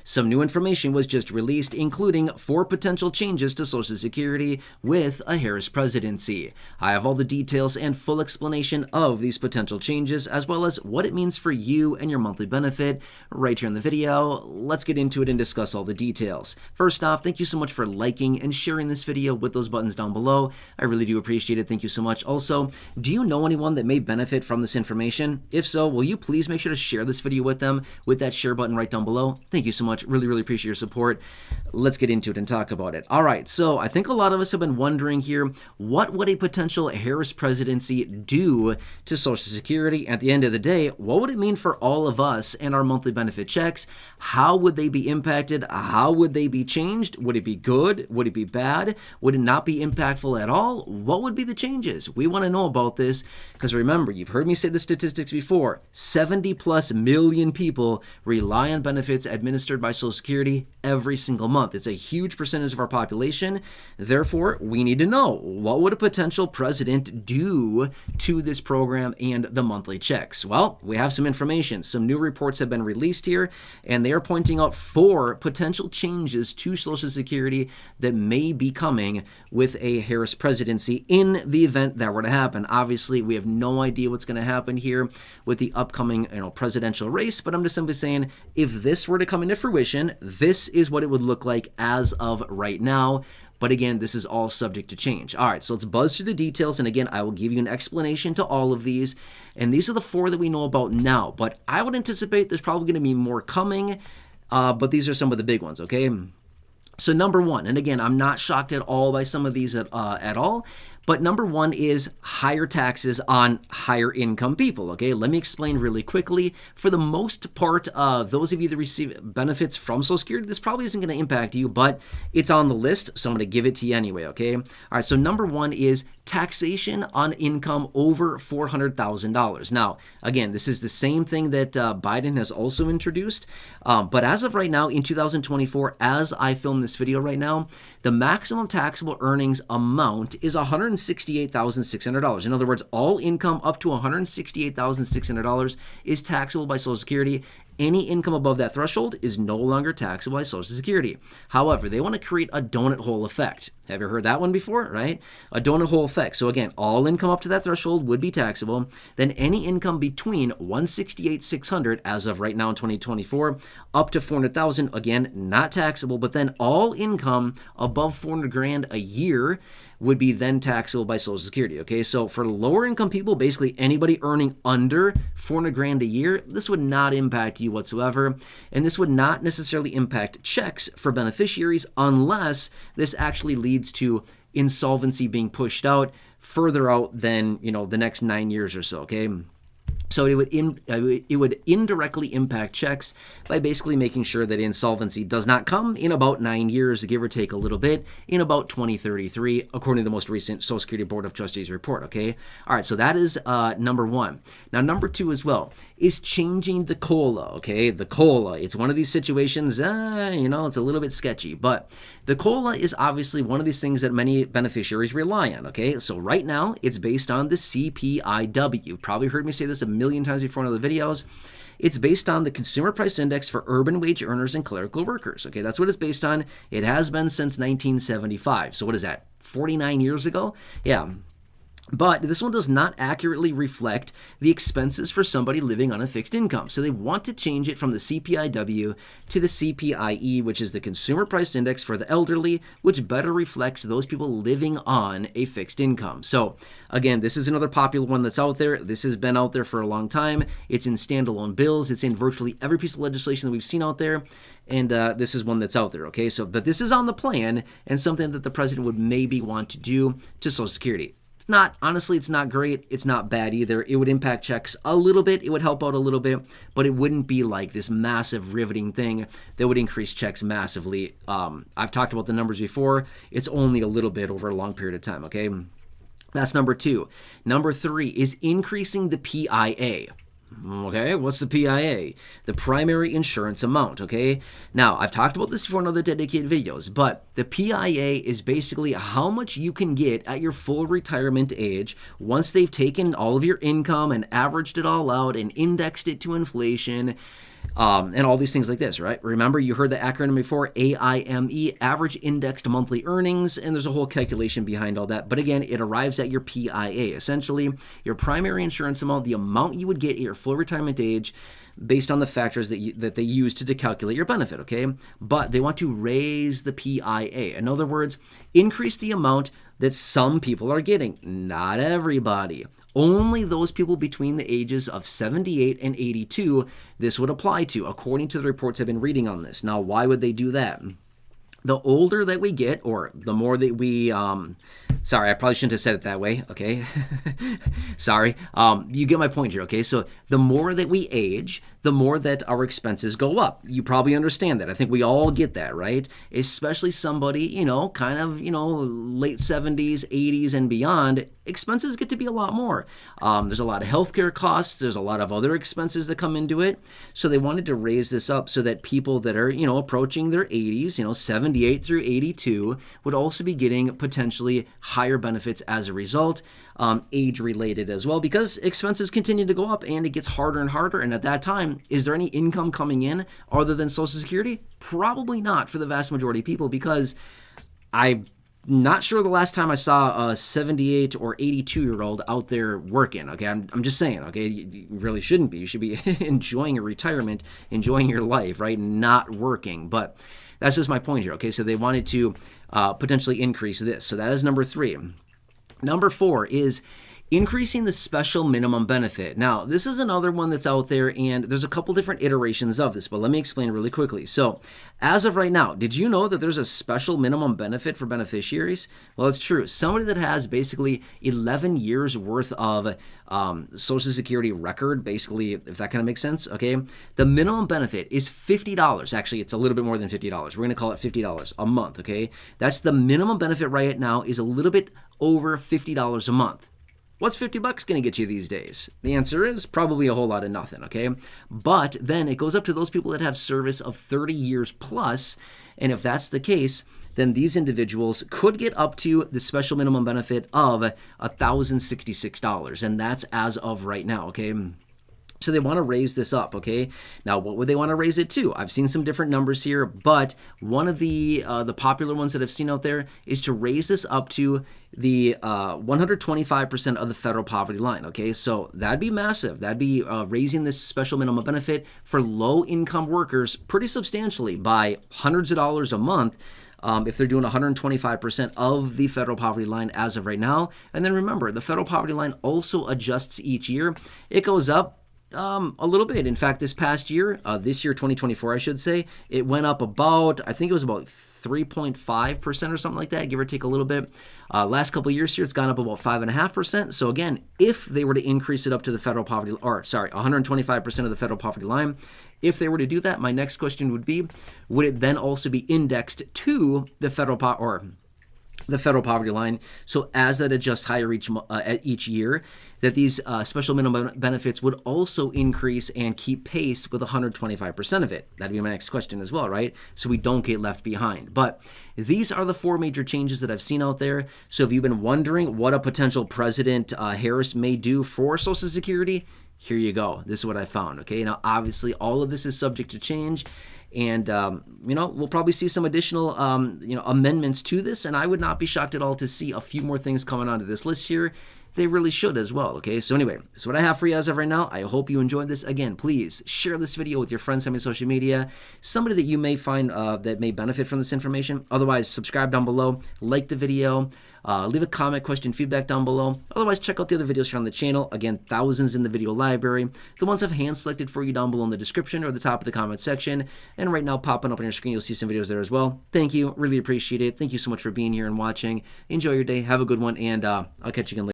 Some new information was just released, including 4 potential changes to Social Security with a Harris presidency. I have all the details and full explanation of these potential changes, as well as what it means for you and your monthly benefit right here in the video. Let's get into it and discuss all the details. First off, thank you so much for liking and sharing this video with those buttons down below. I really do appreciate it. Thank you so much. Also, do you know anyone that may benefit from this information? If so, will you please make sure to share this video with them with that share button right down below? Thank you so much. Really appreciate your support. Let's get into it and talk about it. All right, so I think a lot of us have been wondering here, what would a potential Harris presidency do to Social Security? At the end of the day, what would it mean for all of us and our monthly benefit checks? How would they be impacted? How would they be changed? Would it be good? Would it be bad? Would it not be impactful at all? What would be the changes? We want to know about this because remember, you've heard me say the statistics before, 70+ million people rely on benefits administered by Social Security every single month. It's a huge percentage of our population. Therefore, we need to know, what would a potential president do to this program and the monthly checks? Well, we have some information. Some new reports have been released here, and they are pointing out 4 potential changes to Social Security that may be coming with a Harris presidency in the event that were to happen. Obviously, we have no idea what's going to happen here with the upcoming presidential race, but I'm just simply saying, if this were to come into fruition, this is what it would look like as of right now. But again, this is all subject to change. All right, so let's buzz through the details. And again, I will give you an explanation to all of these. And these are the 4 that we know about now. But I would anticipate there's probably going to be more coming. But these are some of the big ones, okay? So number 1, and again, I'm not shocked at all by some of these at all. But number 1 is higher taxes on higher income people, okay? Let me explain really quickly. For the most part, those of you that receive benefits from Social Security, this probably isn't going to impact you, but it's on the list, so I'm going to give it to you anyway, okay? All right, so number 1 is taxation on income over $400,000. Now, again, this is the same thing that Biden has also introduced, but as of right now, in 2024, as I film this video right now, the maximum taxable earnings amount is $168,600. In other words, all income up to $168,600 is taxable by Social Security. Any income above that threshold is no longer taxable by Social Security. However, they want to create a donut hole effect. Have you heard that one before, right? A donut hole effect. So again, all income up to that threshold would be taxable. Then any income between $168,600 as of right now in 2024 up to $400,000, again, not taxable. But then all income above $400,000 a year would be then taxable by Social Security, okay? So for lower income people, basically anybody earning under $400,000 a year, this would not impact you whatsoever, and this would not necessarily impact checks for beneficiaries unless this actually leads to insolvency being pushed out further out than, the next 9 years or so, okay? So it would indirectly impact checks by basically making sure that insolvency does not come in about 9 years, give or take a little bit, in about 2033, according to the most recent Social Security Board of Trustees report, okay? All right, so that is number 1. Now, number 2 as well is changing the COLA, okay? The COLA, it's one of these situations, it's a little bit sketchy, but the COLA is obviously one of these things that many beneficiaries rely on, okay? So right now, it's based on the CPIW. You've probably heard me say this a million times before in other videos. It's based on the Consumer Price Index for urban wage earners and clerical workers, okay? That's what it's based on. It has been since 1975. So what is that, 49 years ago? Yeah. But this one does not accurately reflect the expenses for somebody living on a fixed income. So they want to change it from the CPIW to the CPIE, which is the Consumer Price Index for the elderly, which better reflects those people living on a fixed income. So again, this is another popular one that's out there. This has been out there for a long time. It's in standalone bills. It's in virtually every piece of legislation that we've seen out there. And this is one that's out there, okay? So, but this is on the plan and something that the president would maybe want to do to Social Security. Honestly, it's not great. It's not bad either. It would impact checks a little bit. It would help out a little bit, but it wouldn't be like this massive riveting thing that would increase checks massively. I've talked about the numbers before. It's only a little bit over a long period of time, okay? That's number 2. Number 3 is increasing the PIA. Okay, what's the PIA? The primary insurance amount, okay? Now, I've talked about this before in other dedicated videos, but the PIA is basically how much you can get at your full retirement age once they've taken all of your income and averaged it all out and indexed it to inflation. and all these things like this, right? Remember, you heard the acronym before, AIME, average indexed monthly earnings, and there's a whole calculation behind all that. But again, it arrives at your PIA, essentially your primary insurance amount, the amount you would get at your full retirement age, based on the factors that they use to calculate your benefit, okay? But they want to raise the PIA. In other words, increase the amount that some people are getting, not everybody. Only those people between the ages of 78 and 82 this would apply to, according to the reports I've been reading on this. Now, why would they do that? The older that we get, or the more that we, sorry, I probably shouldn't have said it that way, okay? Sorry. You get my point here, okay? So the more that we age, the more that our expenses go up. You probably understand that. I think we all get that, right? Especially somebody, kind of, late 70s, 80s, and beyond, expenses get to be a lot more. There's a lot of healthcare costs. There's a lot of other expenses that come into it. So they wanted to raise this up so that people that are, approaching their 80s, 78 through 82, would also be getting potentially higher benefits as a result, age-related as well, because expenses continue to go up and it gets harder and harder. And at that time, is there any income coming in other than Social Security? Probably not for the vast majority of people, because I'm not sure the last time I saw a 78 or 82-year-old out there working, okay? I'm just saying, okay? You really shouldn't be. You should be enjoying your retirement, enjoying your life, right? Not working. But that's just my point here, okay? So they wanted to potentially increase this. So that is number 3. Number 4 is increasing the special minimum benefit. Now, this is another one that's out there, and there's a couple different iterations of this, but let me explain really quickly. So, as of right now, did you know that there's a special minimum benefit for beneficiaries? Well, it's true. Somebody that has basically 11 years worth of Social Security record, basically, if that kind of makes sense, okay? The minimum benefit is $50. Actually, it's a little bit more than $50. We're going to call it $50 a month, okay? That's the minimum benefit right now, is a little bit over $50 a month. What's $50 going to get you these days? The answer is probably a whole lot of nothing, okay? But then it goes up to those people that have service of 30 years plus, and if that's the case, then these individuals could get up to the special minimum benefit of $1,066, and that's as of right now, okay? So they want to raise this up, okay? Now, what would they want to raise it to? I've seen some different numbers here, but one of the popular ones that I've seen out there is to raise this up to the 125% of the federal poverty line, okay? So that'd be massive. That'd be raising this special minimum benefit for low-income workers pretty substantially by hundreds of dollars a month, if they're doing 125% of the federal poverty line as of right now. And then remember, the federal poverty line also adjusts each year. It goes up a little bit. In fact, this past year, this year, 2024, I should say, it went up about, I think it was about 3.5% or something like that, give or take a little bit. Last couple of years here, it's gone up about 5.5%. So again, if they were to increase it up to the federal poverty, 125% of the federal poverty line, if they were to do that, my next question would be, would it then also be indexed to the federal poverty line? So as that adjusts higher each year, that these special minimum benefits would also increase and keep pace with 125% of it. That'd be my next question as well, right? So we don't get left behind. But these are the 4 major changes that I've seen out there. So if you've been wondering what a potential President Harris may do for Social Security, here you go. This is what I found, okay? Now, obviously, all of this is subject to change. And, we'll probably see some additional, amendments to this. And I would not be shocked at all to see a few more things coming onto this list here. They really should as well, okay? So anyway, that's what I have for you as of right now. I hope you enjoyed this. Again, please share this video with your friends on social media, somebody that you may find that may benefit from this information. Otherwise, subscribe down below, like the video, leave a comment, question, feedback down below. Otherwise, check out the other videos here on the channel. Again, thousands in the video library. The ones I've hand-selected for you down below in the description or the top of the comment section. And right now, popping up on your screen, you'll see some videos there as well. Thank you. Really appreciate it. Thank you so much for being here and watching. Enjoy your day. Have a good one, and I'll catch you again later.